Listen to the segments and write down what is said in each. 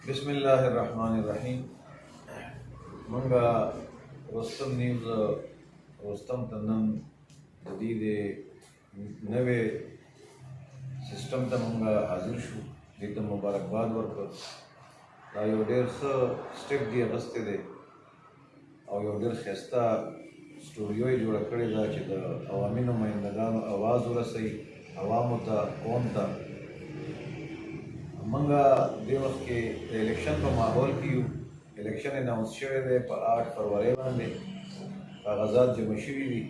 بسم الله الرحمن الرحیم. منګه رستم نیوز رستم ته نن د دې د نوې سیستم ته منګه حاضر شو. دې ته مبارکباد ورکړ. دا یو ډېر ښه سټیپ دی اخیستی دی او یو ډېر ښایسته سټوډیو یې جوړه کړې ده چې د عوامي نمایندګانو اواز ورسوي عوامو ته، قوم ته. منګه دې وخت کې د الیکشن په ماحول کې یو. الیکشن اناونس شوی دی په 8 فروری باندې. کاغذات جمع شوي دي،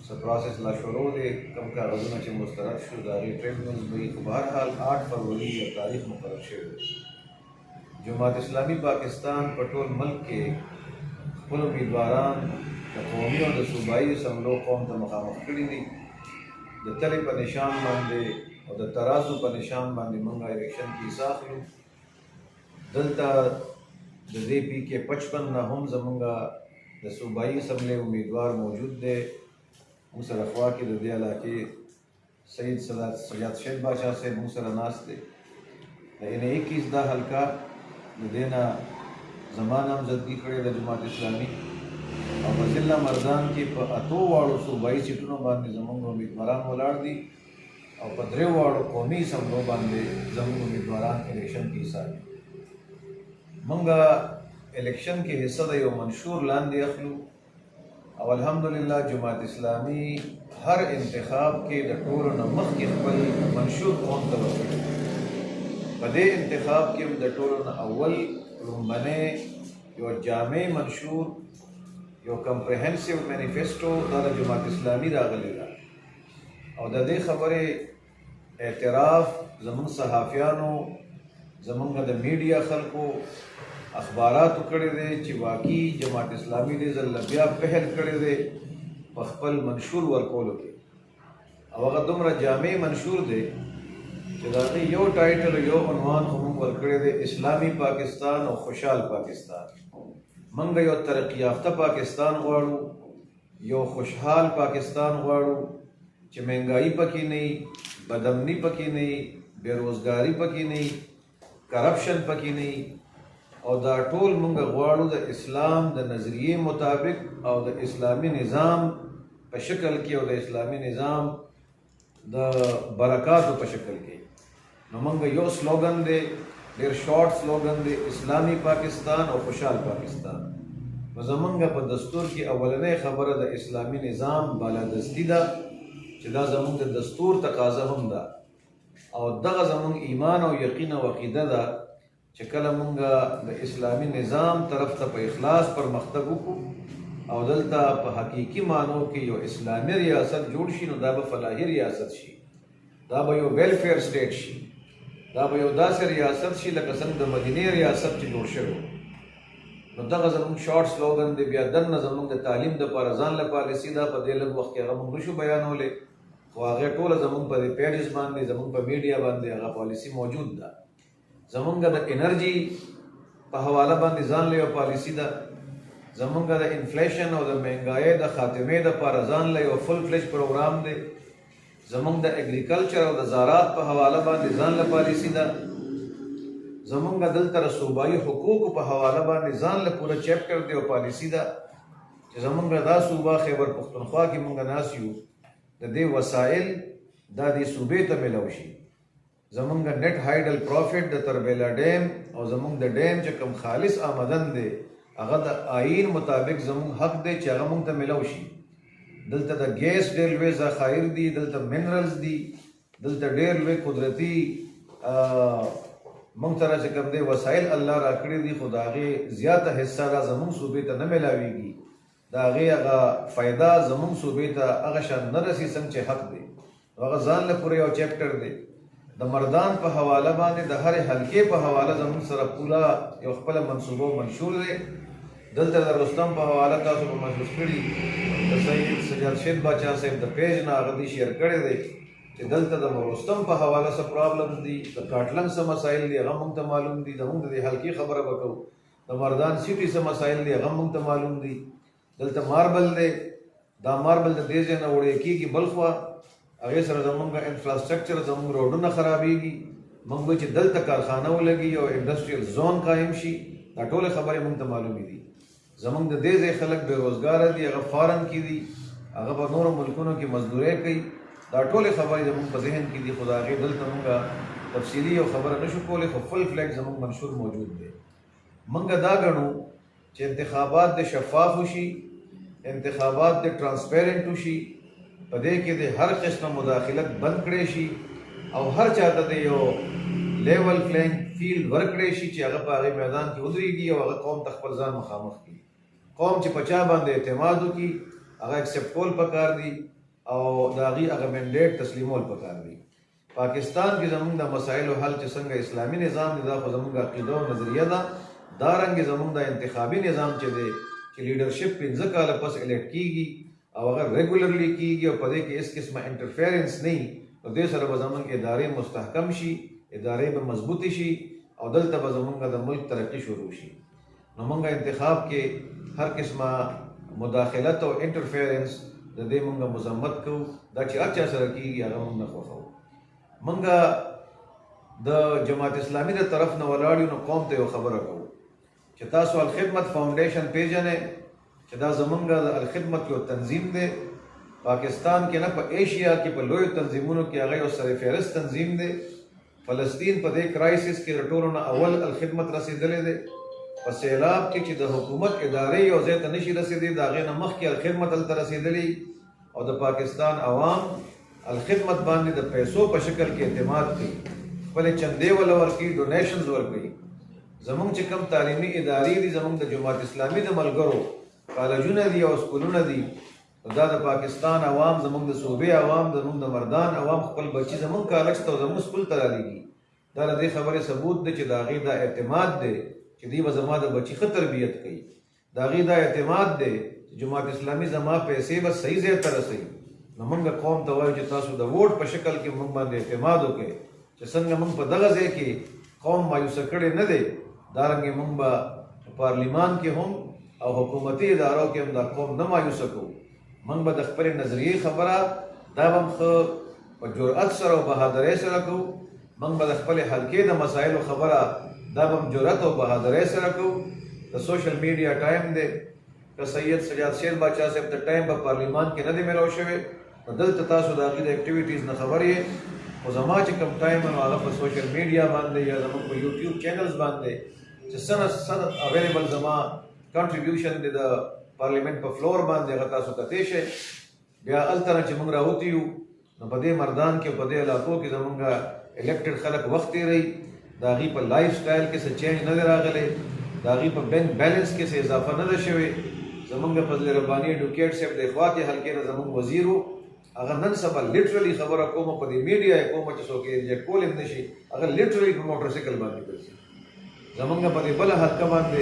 څه پروسس لا شروع دی. کوم کاغذونه چې مسترد شو د هغې ټریبیونلز به وي. خو بهرحال 8 فروری یو تاریخ مقرر شوی دی. جماعت اسلامي پاکستان په ټول ملک کې خپل امیدواران د قومي او د صوبایي اسمبلو قوم ته مخامخ کړي دي. د تلې په نشان باندې او د ترازو په نشان باندې موږ الیکشن کې حصه اخلو. دلته د دې پی کې 55 نه هم زموږ د صوبایي اسمبلې امیدوار موجود دی. موږ سره خوا کې د دې علاقې سید سجاد شیخ بادشاه صاحب موږ سره ناست دی. د N21 دا حلقه د دې نه زما نامزدګي کړې ده جماعت اسلامي او په ضلع مردان کې په 8 واړو صوبایي سیټونو باندې زموږ امیدواران ولاړ دي او په 3 واړو قومي اسمبلو باندې زموږ امیدواران الیکشن کې حصه اخلي. موږ الیکشن کې حصه د یو منشور لاندې اخلو او الحمدلله جماعت اسلامي هر انتخاب کې د ټولو نه مخکې خپل منشور قوم ته ورکړی. په دې انتخاب کې د ټولو نه اول لومبنی یو جامع منشور، یو کمپریهنسیو مینیفیسټو دا د جماعت اسلامي راغلی ده او د دې خبرې اعتراف زموږ صحافیانو، زموږ د میډیا خلکو اخباراتو کړی دی چې واقعي جماعت اسلامي دې ځل بیا پهل کړی دی په خپل منشور ورکولو کې. او هغه دومره جامع منشور دی چې د هغې یو ټایټل یو عنوان خو موږ ورکړی دی اسلامي پاکستان او خوشحال پاکستان. موږ یو ترقي یافته پاکستان غواړو، یو خوشحال پاکستان غواړو چې مهنګایي پکې نه وي، بدامني پکې نه وي، بېروزګاري پکې نه وي، کرپشن پکې نه وي. او دا ټول موږ غواړو د اسلام د نظریې مطابق او د اسلامي نظام په شکل کې او د اسلامي نظام د برکاتو په شکل کې. نو موږ یو سلوګن دی، ډېر شارټ سلوګن دی، اسلامي پاکستان او خوشحال پاکستان. نو زمونږ په دستور کې اولنۍ خبره د اسلامي نظام بالادستي ده چې دا زمونږ د دستور تقاضا هم ده او دغه زمونږ ایمان او یقین او عقیده ده چې کله مونږ د اسلامي نظام طرف ته په اخلاص پرمختګ وکړو او دلته په حقیقي معنو کې یو اسلامي ریاست جوړ شي نو دا به فلاحي ریاست شي، دا به یو ویلفیر سټیټ شي، دا به یو داسې ریاست شي لکه څنګه د مدینې ریاست چې جوړ شوی. نو دغه زموږ شارټ سلوګن دی. بیا دننه زموږ د تعلیم دپاره ځان له پالیسي ده. په دې لږ وخت کې هغه موږ نشو بیانولی خو هغې ټوله زموږ په پیجز باندې، زموږ په میډیا باندې هغه پالیسي موجود ده. زمونږ د انرژي په حواله باندې ځان له یو پالیسي ده. زمونږ د انفلیشن او د مهنګایۍ د خاتمې دپاره ځان له یو فل فلش پروګرام دی. زمونږ د اګریکلچر او د زراعت په حواله باندې ځان له پالیسي ده. زمونږ دلته د صوبایي حقوقو په حواله باندې ځان له پوره چیپټر دی او پالیسي ده چې زمونږ دا صوبه خیبر پښتونخوا کې مونږ ناست یو، د دې وسایل دا دې صوبې ته میلاو شي. زمونږ نیټ هایډل پروفیټ د تربیلا ډیم او زمونږ د ډیم چې کوم خالص آمدن دی هغه د آئین مطابق زمونږ حق دی چې هغه مونږ ته میلاو شي. دلته د ګیس ډېر لوی ذخایر دي، دلته منرلز دي، دلته ډېر لوی قدرتي مونږ سره چې کوم دی وسایل الله راکړي دي خو د هغې زیاته حصه را زمونږ صوبې ته نه میلاویږي. د هغې هغه فایده زمونږ صوبې ته هغه شان نه رسي څنګه چې حق دی. هغه ځان له پوره یو چیپټر دی. د مردان په حواله باندې د هرې حلقې په حواله زموږ سره پوره یو خپله منصوبه او منشور دی. دلته د رستم په حواله تاسو به محسوس کړي د سید سجاد شیخ بادشاه صاحب د پیج نه هغه دې شیر کړی دی چې دلته د رستم په حواله څه پرابلمز دي، د کاټلنګ څه مسایل دي هغه موږ ته معلوم دي. زموږ د دې حلقې خبره به کوو. د مردان سیټي څه مسایل دي هغه موږ ته معلوم دي. دلته ماربل دی، دا ماربل د دې ځای نه وړی کېږي بل خوا، هغې سره زمونږ انفراسټرکچر، زمونږ روډونه خرابېږي، موږ وایو چې دلته کارخانه ولګي او انډسټریل زون قایم شي. دا ټولې خبرې موږ ته معلومې دي. زموږ د دې ځای خلک بېروزګاره دي، هغه فارن کې دي، هغه په نورو ملکونو کې مزدورۍ کوي. دا ټولې خبرې زموږ په ذهن کې دي، خو د هغې دلته موږ تفصیلي یو خبره نشو کولی، خو فل فلیګ زموږ منشور موجود دی. موږ دا ګڼو چې انتخابات د شفاف وشي، انتخابات د ټرانسپیرنټ وشي، په دې کې د هر قسمه مداخلت بند کړی شي او هر چاته د یو لیول پلینګ فیلډ ورکړی شي چې هغه په هغې میدان کې ودرېږي او هغه قوم ته خپل ځان مخامخ کړي. قوم چې په چا باندې اعتماد وکړي هغه اکسپټ کول پکار دي او د هغې هغه مینډیټ تسلیمول پکار دي. پاکستان کې زموږ د مسایلو حل چې څنګه اسلامي نظام دی، دا خو زموږ عقیده او نظریه ده. دارنګې زموږ د انتخابي نظام چې دی چې لیډرشپ 15 کاله پس الیکټ کیږي او هغه ریګولرلی کیږي او په دې کې هېڅ قسمه انټرفیرنس نه وي، نو دې سره به زموږ ادارې مستحکم شي، ادارې به مضبوطې شي او دلته به زموږ د ملک ترقي شروع شي. نو موږ انتخاب کې هر قسمه مداخلت او انټرفیرنس د دې موږ مذمت کوو. دا چې هر چا سره کیږي هغه موږ نه خوښوو. موږ د جماعت اسلامي د طرف نه ولاړ یو، نو قوم ته یو خبره کوو چې تاسو الخدمت فاونډیشن پیژنئ چې دا زمونږ د الخدمت یو تنظیم دی. پاکستان کې نه، په ایشیا کې په لویو تنظیمونو کې هغه یو سر فهرست تنظیم دی. فلسطین په دې کرایسس کې د ټولو نه اول الخدمت رسېدلی دی. په سیلاب کې چې د حکومت ادارې یو ځای ته نشي رسېدی، د هغې نه مخکې الخدمت هلته رسېدلی او د پاکستان عوام الخدمت باندې د پیسو په شکل کې اعتماد کوي، خپلې چندې وله ورکوي، ډونیشنز ورکوي. زمونږ چې کوم تعلیمي ادارې دي زمونږ د جماعت اسلامي د ملګرو کالجونه دي او سکولونه دي، دا د پاکستان عوام، زمونږ د صوبې عوام، زمونږ د مردان عوام خپل بچي زمونږ کالج ته او زمونږ سکول ته رالیږي. دا د دې خبرې ثبوت دی چې د هغې دا اعتماد دی چې دوی به زما د بچي ښه تربیت کوي. د هغې دا اعتماد دی چې جماعت اسلامي زما پیسې به صحیح ځای ته رسوي. نو موږ قوم ته وایو چې تاسو د ووټ په شکل کې موږ باندې اعتماد وکړئ چې څنګه موږ په دغه ځای کې قوم مایوسه کړی نه دی، دارنګې موږ به پارلیمان کې هم او حکومتي ادارو کې هم دا قوم نه مایوسه کوو. موږ به د خپلې نظریې خبره دا به هم ښه په جرأت سره او بهادرۍ سره کوو. موږ به د خپلې حلقې د مسایلو خبره دا به هم جرأت او بهادرۍ سره کوو. د سوشل میډیا ټایم دی، که سید سجاد شیر باچا صاحب ته ټایم په پارلیمان کې نه دی میلاو شوی، نو دلته تاسو د هغې د اکټیویټیز نه خبر یې. خو زما چې کوم ټایم نو هغه په سوشل میډیا باندې یا زموږ په یوټیوب چینلز باندې چې څه اویلیبل زما کنټریبیوشن دی د پارلیمنٹ په فلور باندې، هغه تاسو کتی شئ. بیا هلته نه چې موږ راوتي یو، نو په دې مردان کې په دې علاقو کې زموږ الیکټډ خلک وخت تېروي. د هغې په لایف سټایل کې څه چینج نه دی راغلی، د هغې په بینک بیلنس کې څه اضافه نه ده شوې. زمونږ فضل رباني ایډوکیټ صاحب د اخواتي حلقې نه زمونږ وزیر و، هغه نن سبا لیټرلی خبره کوم په دې میډیا یې کوم چې څوک یې ریجیکټ کولی هم نه شي، هغه لیټرلی په موټر سایکل باندې ګرځي. زمونږ په دې بله حلقه باندې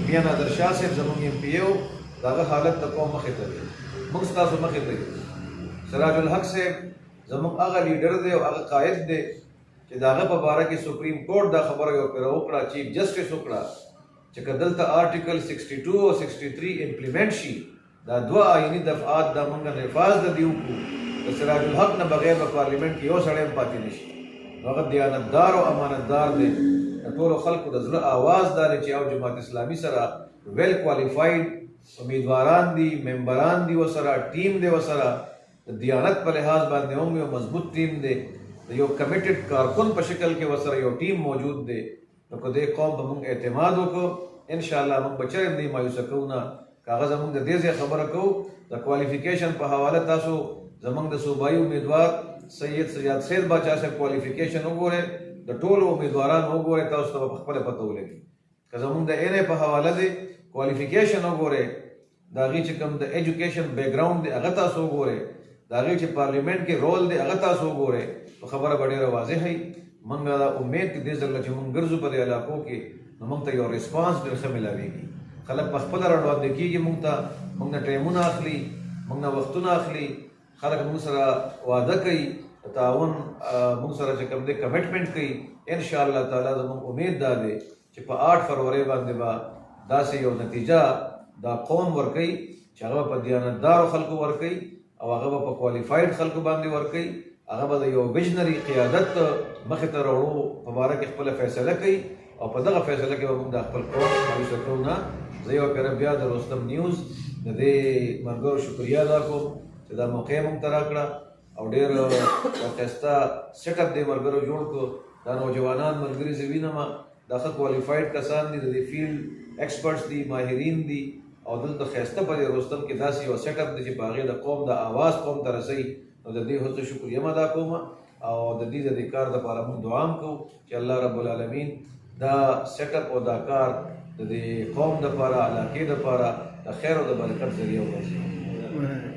میاں نادر شاه صاحب زمونږ ایم پی او د هغه حالت د قوم مخې ته دی، موږ ستاسو مخې ته یو. سراج الحق صاحب زمونږ هغه لیډر دی او هغه قائد دی چې د هغه په باره کې سپریم کورټ دا خبره یو پېره وکړه، چیف جسټس وکړه چې که دلته آرټیکل 62 او 63 امپلیمنټ شي، دا دوه آئیني دفعات دا موږ نفاذ د دې وکړو، د سراج الحق نه بغیر په پارلیمنټ کې یو سړی هم پاتې نه شي. نو هغه دیانتدار او امانتدار دی، د ټولو خلکو د زړه آواز دا دی چې او جماعت اسلامي سره ویل کوالیفاید امیدواران دي، ممبران دي ورسره، ټیم دی ورسره، د دیانت په لحاظ باندې هم یو مضبوط ټیم دی، د یو کمیټډ کارکن په شکل کې ورسره یو ټیم موجود دی. نو که دې قوم په موږ اعتماد وکړو، انشاءالله موږ به چېرې نه مایوسه کوو نه. که هغه زموږ د دې ځای خبره کوو د کوالیفیکیشن په حواله، تاسو زموږ د صوبایي امیدوار سید سجاد سید باچا صاحب کوالیفیکیشن وګورئ، د ټولو امیدوارانو وګورئ، تاسو ته به پخپله پته ولګي. که زموږ د این ای په حواله دی کوالیفیکیشن وګورئ، د هغې چې کوم د ایجوکیشن بیکګراؤنډ دی هغه تاسو وګورئ، د هغې چې پارلیمنټ کې رول دی هغه تاسو وګورئ، نو خبره به ډېره واضحه وي. موږ دا امید کې دې ځله چې موږ ګرځو په دې علاقو کې، نو موږ ته یو ریسپانس ډېر ښه میلاویږي. خلک په خپله راډواندې کېږي موږ ته، موږ نه ټایمونه اخلي، موږ نه وختونه اخلي، خلک موږ سره وعده کوي د تعاون، موږ سره چې کوم دی کمیټمنټ کوي. انشاءالله تعالی زموږ امید دا دی چې په 8 فروری باندې به داسې یو نتیجه دا قوم ورکوي چې هغه په دیانتدارو خلکو ورکوي او هغه به په کوالیفاید خلکو باندې ورکوي، هغه به د یو ویژنري قیادت مخې ته راوړو په باره کې خپله فیصله کوي او په دغه فیصله کې به موږ د خپل قوم مایوسه کوو نه. زه یو پېره بیا د رستم نیوز د دې ملګرو شکریه ادا کوم چې دا موقع یې موږ ته راکړه او ډېر ښایسته سیټ اپ دې ملګرو جوړ کړو. دا نوجوانان ملګري زه وینم دا ښه کوالفاید کسان دي، د دې فیلډ ایکسپرټس دي، ماهرین دي او دلته ښایسته په دې رستم کې داسې یو سیټ اپ دی چې په هغې د قوم د آواز قوم ته رسوي. نو د دې هڅو شکریه م ادا کوم او د دې کار دپاره موږ دعا هم کوو چې الله رب العالمین دا سیټ اپ او دا کار د دې قوم دپاره علاقې دپاره د خیر او د برکت ذریعه وګرځي.